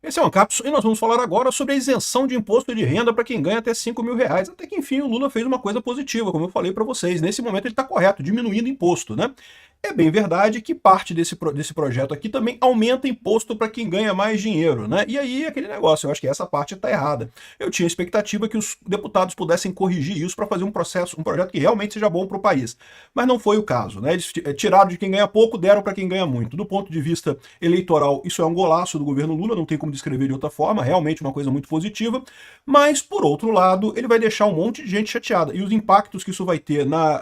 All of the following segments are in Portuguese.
Esse é o Ancapsu e nós vamos falar agora sobre a isenção de imposto de renda para quem ganha até R$ 5.000. Até que enfim o Lula fez uma coisa positiva, como eu falei para vocês. Nesse momento ele está correto, diminuindo imposto, né? É bem verdade que parte desse projeto aqui também aumenta imposto para quem ganha mais dinheiro, né? E aí aquele negócio, eu acho que essa parte está errada. Eu tinha expectativa que os deputados pudessem corrigir isso para fazer um projeto que realmente seja bom para o país. Mas não foi o caso, né? Eles tiraram de quem ganha pouco, deram para quem ganha muito. Do ponto de vista eleitoral, isso é um golaço do governo Lula, não tem como descrever de outra forma, realmente uma coisa muito positiva. Mas, por outro lado, ele vai deixar um monte de gente chateada. E os impactos que isso vai ter na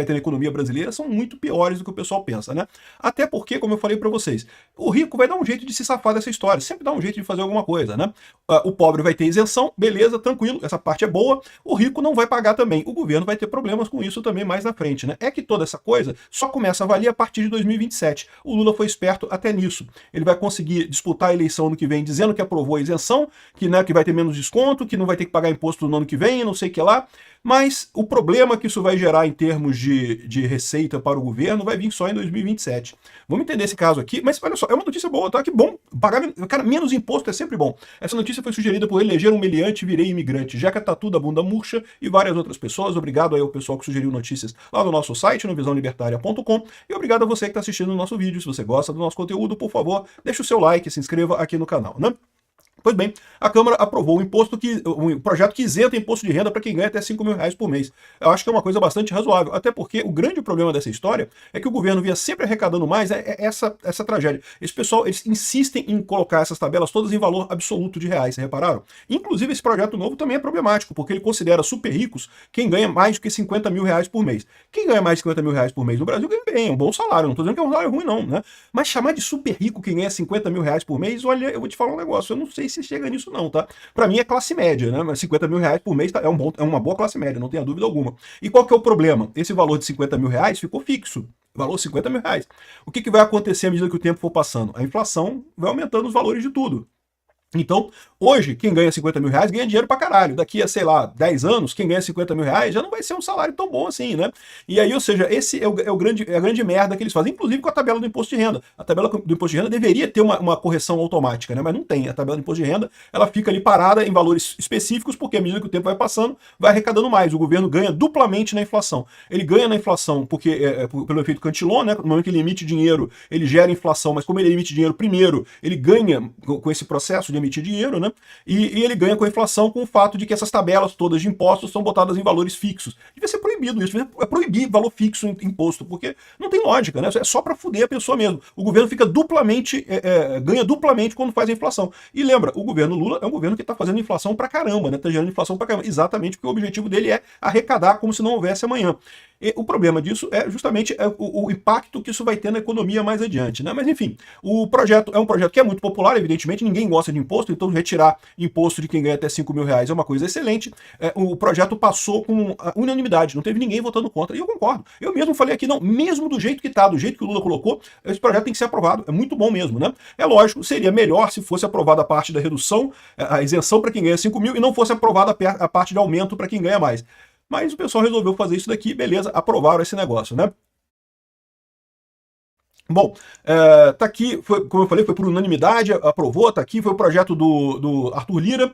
economia brasileira são muito piores do que o pessoal pensa, né? Até porque, como eu falei para vocês, o rico vai dar um jeito de se safar dessa história, sempre dá um jeito de fazer alguma coisa, né? O pobre vai ter isenção, beleza, tranquilo, essa parte é boa, o rico não vai pagar também, o governo vai ter problemas com isso também mais na frente, né? É que toda essa coisa só começa a valer a partir de 2027. O Lula foi esperto até nisso. Ele vai conseguir disputar a eleição no que vem dizendo que aprovou a isenção, que vai ter menos desconto, que não vai ter que pagar imposto no ano que vem, não sei o que lá. Mas o problema que isso vai gerar em termos de receita para o governo vai vir só em 2027. Vamos entender esse caso aqui, mas olha só, é uma notícia boa, tá? Que bom, pagar, cara, menos imposto é sempre bom. Essa notícia foi sugerida por Eleger um Meliante, Virei Imigrante, Jeca Tatu da Bunda Murcha e várias outras pessoas. Obrigado aí ao pessoal que sugeriu notícias lá no nosso site, no visãolibertaria.com, e obrigado a você que está assistindo o nosso vídeo. Se você gosta do nosso conteúdo, por favor, deixe o seu like e se inscreva aqui no canal, né? Pois bem, a Câmara aprovou um projeto que isenta imposto de renda para quem ganha até R$ 5.000 por mês. Eu acho que é uma coisa bastante razoável, até porque o grande problema dessa história é que o governo vinha sempre arrecadando mais, essa tragédia. Esse pessoal, eles insistem em colocar essas tabelas todas em valor absoluto de reais, vocês repararam? Inclusive, esse projeto novo também é problemático, porque ele considera super ricos quem ganha mais do que R$ 50.000 por mês. Quem ganha mais de R$ 50.000 por mês no Brasil ganha bem, é um bom salário, não estou dizendo que é um salário ruim não, né? Mas chamar de super rico quem ganha R$ 50.000 por mês, olha, eu vou te falar um negócio, eu não sei se chega nisso não, tá? Pra mim é classe média, né? Mas R$ 50.000 por mês é uma boa classe média, não tenha dúvida alguma. E qual que é o problema? Esse valor de R$ 50.000 ficou fixo. Valor R$ 50.000. O que vai acontecer à medida que o tempo for passando? A inflação vai aumentando os valores de tudo. Então, hoje, quem ganha R$ 50.000 ganha dinheiro pra caralho. Daqui a, sei lá, 10 anos, quem ganha R$ 50.000 já não vai ser um salário tão bom assim, né? E aí, ou seja, esse é a grande merda que eles fazem, inclusive com a tabela do imposto de renda. A tabela do imposto de renda deveria ter uma correção automática, né? Mas não tem. A tabela do imposto de renda, ela fica ali parada em valores específicos, porque à medida que o tempo vai passando, vai arrecadando mais. O governo ganha duplamente na inflação. Ele ganha na inflação porque pelo efeito Cantillon, né? No momento que ele emite dinheiro, ele gera inflação, mas como ele emite dinheiro primeiro, ele ganha com esse processo de emitir dinheiro, né? E ele ganha com a inflação com o fato de que essas tabelas todas de impostos são botadas em valores fixos. Devia ser proibido isso, é proibir valor fixo em imposto, porque não tem lógica, né? É só para fuder a pessoa mesmo. O governo fica duplamente, ganha duplamente quando faz a inflação. E lembra, o governo Lula é um governo que está fazendo inflação pra caramba, né? Tá gerando inflação pra caramba, exatamente porque o objetivo dele é arrecadar como se não houvesse amanhã. E o problema disso é justamente o impacto que isso vai ter na economia mais adiante, né? Mas enfim, o projeto é um projeto que é muito popular, evidentemente, ninguém gosta de imposto, então retirar imposto de quem ganha até R$ 5.000 é uma coisa excelente. O projeto passou com unanimidade, não teve ninguém votando contra, e eu concordo. Eu mesmo falei aqui, não, mesmo do jeito que tá, do jeito que o Lula colocou, esse projeto tem que ser aprovado, é muito bom mesmo, né? É lógico, seria melhor se fosse aprovada a parte da redução, a isenção para quem ganha 5 mil, e não fosse aprovada a parte de aumento para quem ganha mais. Mas o pessoal resolveu fazer isso daqui, beleza, aprovaram esse negócio, né? Bom, tá aqui, como eu falei, foi por unanimidade, aprovou, tá aqui, foi o projeto do Arthur Lira.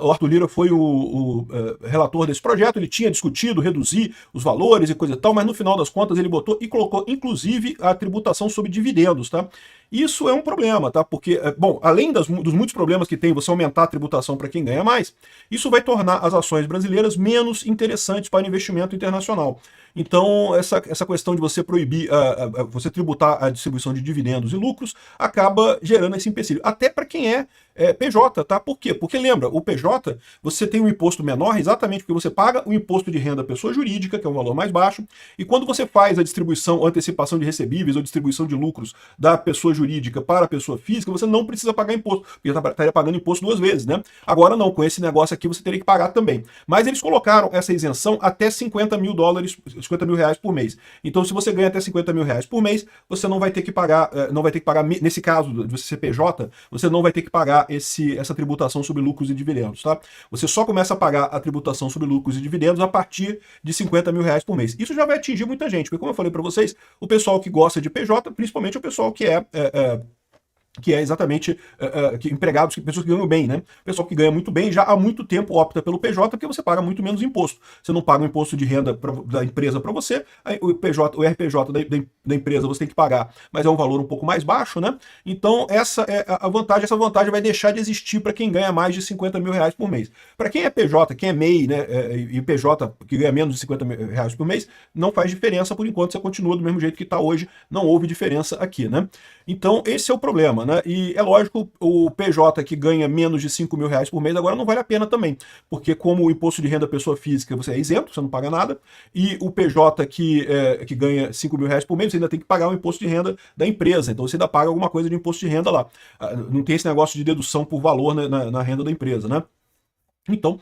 O Arthur Lira foi o relator desse projeto, ele tinha discutido reduzir os valores e coisa e tal, mas no final das contas ele botou e colocou, inclusive, a tributação sobre dividendos, tá? Isso é um problema, tá? Porque, bom, além dos muitos problemas que tem você aumentar a tributação para quem ganha mais, isso vai tornar as ações brasileiras menos interessantes para investimento internacional. Então, essa questão de você proibir, você tributar a distribuição de dividendos e lucros, acaba gerando esse empecilho. Até para quem é PJ, tá? Por quê? Porque lembra, o PJ, você tem um imposto menor exatamente porque você paga o imposto de renda à pessoa jurídica, que é um valor mais baixo, e quando você faz a distribuição ou antecipação de recebíveis ou distribuição de lucros da pessoa jurídica para a pessoa física, você não precisa pagar imposto, porque estaria pagando imposto 2 vezes, né? Agora não, com esse negócio aqui você teria que pagar também. Mas eles colocaram essa isenção até US$ 50.000 por mês. Então, se você ganha até R$ 50.000 por mês, você não vai ter que pagar, nesse caso de você ser PJ, você não vai ter que pagar essa tributação sobre lucros e dividendos, tá? Você só começa a pagar a tributação sobre lucros e dividendos a partir de R$ 50.000 por mês. Isso já vai atingir muita gente, porque como eu falei para vocês, o pessoal que gosta de PJ, principalmente o pessoal que que é exatamente empregados, pessoas que ganham bem, né? O pessoal que ganha muito bem já há muito tempo opta pelo PJ porque você paga muito menos imposto. Você não paga o imposto de renda da empresa para você, aí o PJ, o RPJ da empresa você tem que pagar, mas é um valor um pouco mais baixo, né? Então essa é a vantagem, essa vantagem vai deixar de existir para quem ganha mais de 50 mil reais por mês. Para quem é PJ, quem é MEI, né, e PJ que ganha menos de 50 mil reais por mês, não faz diferença por enquanto, você continua do mesmo jeito que está hoje, não houve diferença aqui, né? Então esse é o problema, né? E é lógico, o PJ que ganha menos de 5 mil reais por mês agora não vale a pena também, porque como o imposto de renda pessoa física você é isento, você não paga nada, e o PJ que ganha 5 mil reais por mês, você ainda tem que pagar o imposto de renda da empresa, então você ainda paga alguma coisa de imposto de renda lá. Não tem esse negócio de dedução por valor na renda da empresa, né? Então,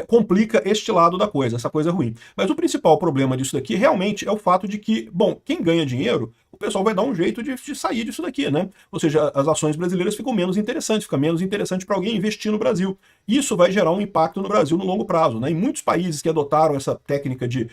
complica este lado da coisa, essa coisa ruim. Mas o principal problema disso daqui realmente é o fato de que, bom, quem ganha dinheiro, o pessoal vai dar um jeito de sair disso daqui, né? Ou seja, as ações brasileiras ficam menos interessantes, fica menos interessante para alguém investir no Brasil. Isso vai gerar um impacto no Brasil no longo prazo, né? Em muitos países que adotaram essa técnica de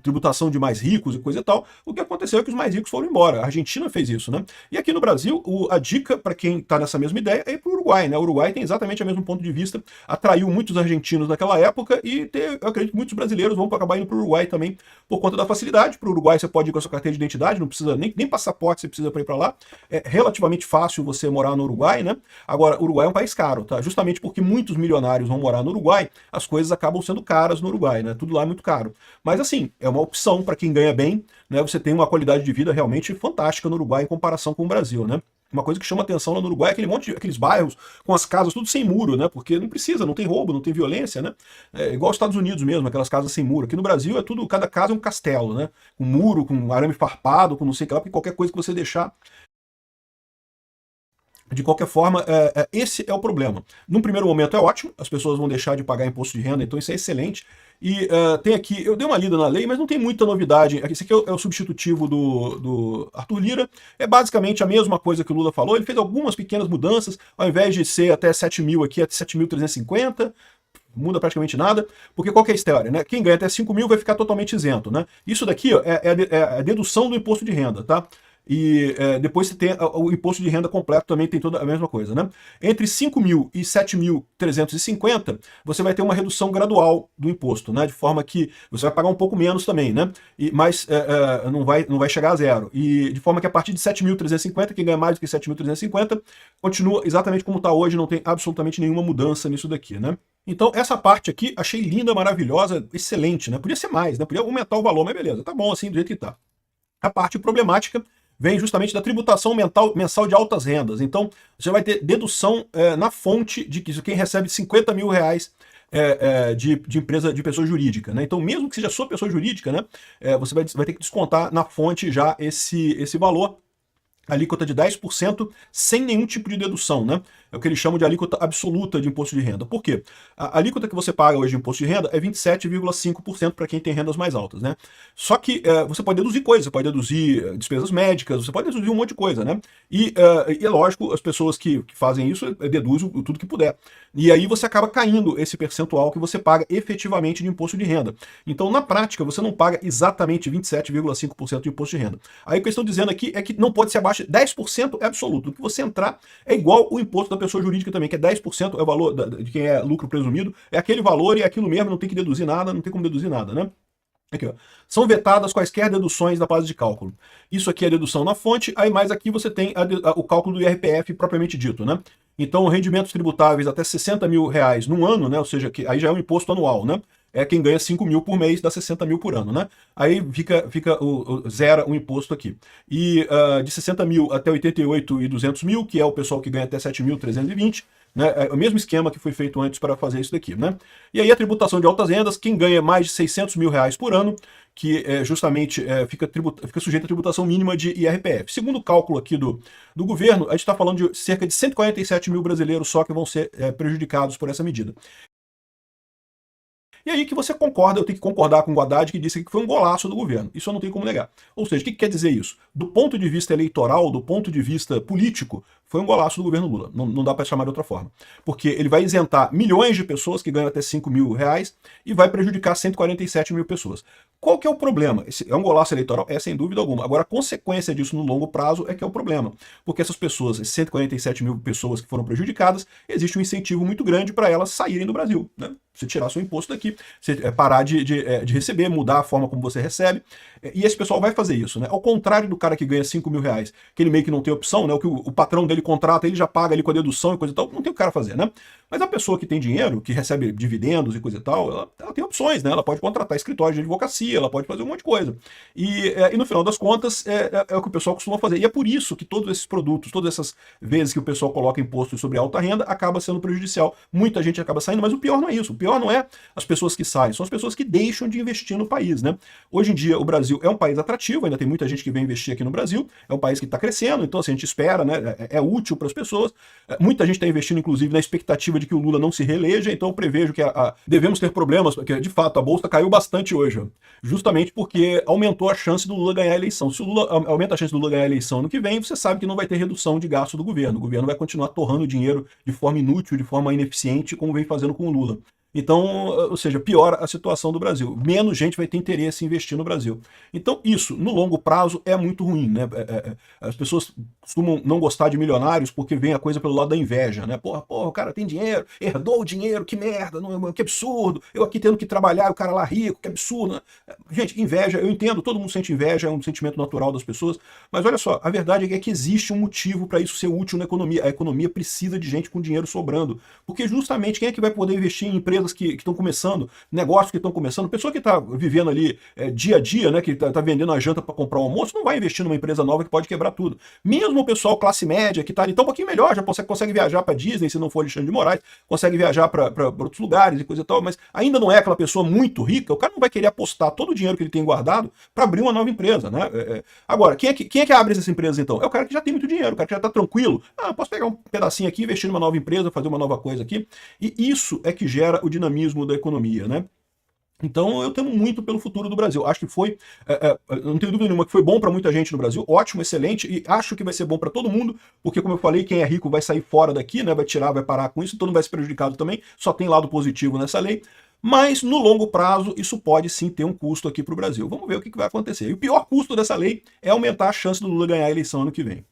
tributação de mais ricos e coisa e tal, o que aconteceu é que os mais ricos foram embora. A Argentina fez isso, né? E aqui no Brasil, a dica para quem está nessa mesma ideia é ir para o Uruguai, né? O Uruguai tem exatamente o mesmo ponto de vista, atraiu muitos argentinos naquela época e eu acredito que muitos brasileiros vão acabar indo para o Uruguai também por conta da facilidade. Para o Uruguai você pode ir com a sua carteira de identidade, não precisa nem passaporte, você precisa para ir para lá. É relativamente fácil você morar no Uruguai, né? Agora, o Uruguai é um país caro, tá? Justamente porque muitos milionários vão morar no Uruguai, as coisas acabam sendo caras no Uruguai, né? Tudo lá é muito caro. Mas assim, é uma opção para quem ganha bem, né? Você tem uma qualidade de vida realmente fantástica no Uruguai em comparação com o Brasil, né? Uma coisa que chama atenção lá no Uruguai é aquele monte aqueles bairros com as casas tudo sem muro, né? Porque não precisa, não tem roubo, não tem violência, né? É igual aos Estados Unidos mesmo, aquelas casas sem muro. Aqui no Brasil é tudo, cada casa é um castelo, né? Com muro, com arame farpado, com não sei o que lá, porque qualquer coisa que você deixar. De qualquer forma, esse é o problema. Num primeiro momento é ótimo, as pessoas vão deixar de pagar imposto de renda, então isso é excelente. E tem aqui, eu dei uma lida na lei, mas não tem muita novidade. Esse aqui é o substitutivo do Arthur Lira. É basicamente a mesma coisa que o Lula falou. Ele fez algumas pequenas mudanças, ao invés de ser até 7 mil aqui, é 7.350. Muda praticamente nada, porque qual que é a história, né? Quem ganha até 5 mil vai ficar totalmente isento, né? Isso daqui ó, é a dedução do imposto de renda, tá? E depois você tem o imposto de renda completo, também tem toda a mesma coisa, né? Entre 5 mil e 7.350, você vai ter uma redução gradual do imposto, né? De forma que você vai pagar um pouco menos também, né? Mas não vai chegar a zero. E de forma que a partir de 7.350, quem ganha mais do que 7.350, continua exatamente como está hoje, não tem absolutamente nenhuma mudança nisso daqui, né? Então, essa parte aqui, achei linda, maravilhosa, excelente, né? Podia ser mais, né? Podia aumentar o valor, mas beleza, tá bom assim, do jeito que tá. A parte problemática vem justamente da tributação mensal de altas rendas. Então, você vai ter dedução na fonte de que quem recebe 50 mil reais de empresa de pessoa jurídica, né? Então, mesmo que seja sua pessoa jurídica, né? Você vai ter que descontar na fonte já esse valor. Alíquota de 10% sem nenhum tipo de dedução, né? É o que eles chamam de alíquota absoluta de imposto de renda. Por quê? A alíquota que você paga hoje de imposto de renda é 27,5% para quem tem rendas mais altas, né? Só que você pode deduzir coisas, você pode deduzir despesas médicas, você pode deduzir um monte de coisa, né? E é lógico, as pessoas que fazem isso deduzem tudo que puder. E aí você acaba caindo esse percentual que você paga efetivamente de imposto de renda. Então, na prática, você não paga exatamente 27,5% de imposto de renda. Aí o que eles estão dizendo aqui é que não pode ser abaixo de 10% é absoluto. O que você entrar é igual o imposto da pessoa jurídica também, que é 10% é o valor de quem é lucro presumido, é aquele valor e é aquilo mesmo, não tem que deduzir nada, não tem como deduzir nada, né? Aqui, ó. São vetadas quaisquer deduções da base de cálculo. Isso aqui é dedução na fonte, aí mais aqui você tem o cálculo do IRPF propriamente dito, né? Então, rendimentos tributáveis até 60 mil reais num ano, né? Ou seja, que aí já é um imposto anual, né? É quem ganha 5 mil por mês, dá 60 mil por ano, né? Aí zera o imposto aqui. E de 60 mil até 88.200 mil, que é o pessoal que ganha até 7.320, né? É o mesmo esquema que foi feito antes para fazer isso daqui, né? E aí a tributação de altas rendas, quem ganha mais de 600 mil reais por ano, que justamente fica sujeito à tributação mínima de IRPF. Segundo o cálculo aqui do governo, a gente está falando de cerca de 147 mil brasileiros só que vão ser prejudicados por essa medida. E aí que você concorda, eu tenho que concordar com o Haddad, que disse que foi um golaço do governo. Isso eu não tenho como negar. Ou seja, o que quer dizer isso? Do ponto de vista eleitoral, do ponto de vista político, foi um golaço do governo Lula, não dá para chamar de outra forma. Porque ele vai isentar milhões de pessoas que ganham até 5 mil reais e vai prejudicar 147 mil pessoas. Qual que é o problema? Esse é um golaço eleitoral? É, sem dúvida alguma. Agora, a consequência disso no longo prazo é que é o problema. Porque essas pessoas, esses 147 mil pessoas que foram prejudicadas, existe um incentivo muito grande para elas saírem do Brasil, né? Você tirar seu imposto daqui, você parar de receber, mudar a forma como você recebe. E esse pessoal vai fazer isso, né? Ao contrário do cara que ganha 5 mil reais, que ele meio que não tem opção, né? O que o patrão dele contrata, ele já paga ali com a dedução e coisa e tal, não tem o cara fazer, né? Mas a pessoa que tem dinheiro, que recebe dividendos e coisa e tal, ela tem opções, né? Ela pode contratar escritório de advocacia, ela pode fazer um monte de coisa. E no final das contas, é o que o pessoal costuma fazer. E é por isso que todos esses produtos, todas essas vezes que o pessoal coloca imposto sobre alta renda, acaba sendo prejudicial. Muita gente acaba saindo, mas o pior não é isso. O pior não é as pessoas que saem, são as pessoas que deixam de investir no país, né? Hoje em dia, o Brasil é um país atrativo, ainda tem muita gente que vem investir aqui no Brasil, é um país que está crescendo, então assim, a gente espera, né? É útil para as pessoas. Muita gente está investindo, inclusive, na expectativa de que o Lula não se reeleja, então eu prevejo que devemos ter problemas, porque de fato a Bolsa caiu bastante hoje, ó, justamente porque aumentou a chance do Lula ganhar a eleição. Se o Lula aumenta a chance do Lula ganhar a eleição no que vem, você sabe que não vai ter redução de gasto do governo. O governo vai continuar torrando dinheiro de forma inútil, de forma ineficiente, como vem fazendo com o Lula. Então, ou seja, piora a situação do Brasil. Menos gente vai ter interesse em investir no Brasil. Então, isso, no longo prazo, é muito ruim, né? As pessoas costumam não gostar de milionários porque vem a coisa pelo lado da inveja, né? Porra, o cara tem dinheiro, herdou o dinheiro, que merda, que absurdo. Eu aqui tendo que trabalhar, o cara lá rico, que absurdo, né? Gente, inveja, eu entendo, todo mundo sente inveja, é um sentimento natural das pessoas, mas olha só, a verdade é que existe um motivo para isso ser útil na economia. A economia precisa de gente com dinheiro sobrando, porque justamente quem é que vai poder investir em empresas que estão começando, negócios que estão começando, pessoa que está vivendo ali dia a dia, né, que está vendendo a janta para comprar o almoço, não vai investir numa empresa nova que pode quebrar tudo. Mesmo o pessoal classe média, que está ali tão um pouquinho melhor, já consegue viajar para Disney, se não for Alexandre de Moraes, consegue viajar para outros lugares e coisa e tal, mas ainda não é aquela pessoa muito rica, o cara não vai querer apostar todo o dinheiro que ele tem guardado para abrir uma nova empresa, né? Agora, quem é que abre essas empresas então? É o cara que já tem muito dinheiro, o cara que já está tranquilo. Posso pegar um pedacinho aqui, investir numa nova empresa, fazer uma nova coisa aqui. E isso é que gera o dinamismo da economia, né? Então eu temo muito pelo futuro do Brasil. Acho que foi, não tenho dúvida nenhuma que foi bom para muita gente no Brasil, ótimo, excelente, e acho que vai ser bom para todo mundo, porque como eu falei, quem é rico vai sair fora daqui, né? Vai tirar, vai parar com isso, todo mundo vai ser prejudicado também, só tem lado positivo nessa lei. Mas no longo prazo isso pode sim ter um custo aqui para o Brasil. Vamos ver o que vai acontecer. E o pior custo dessa lei é aumentar a chance do Lula ganhar a eleição ano que vem.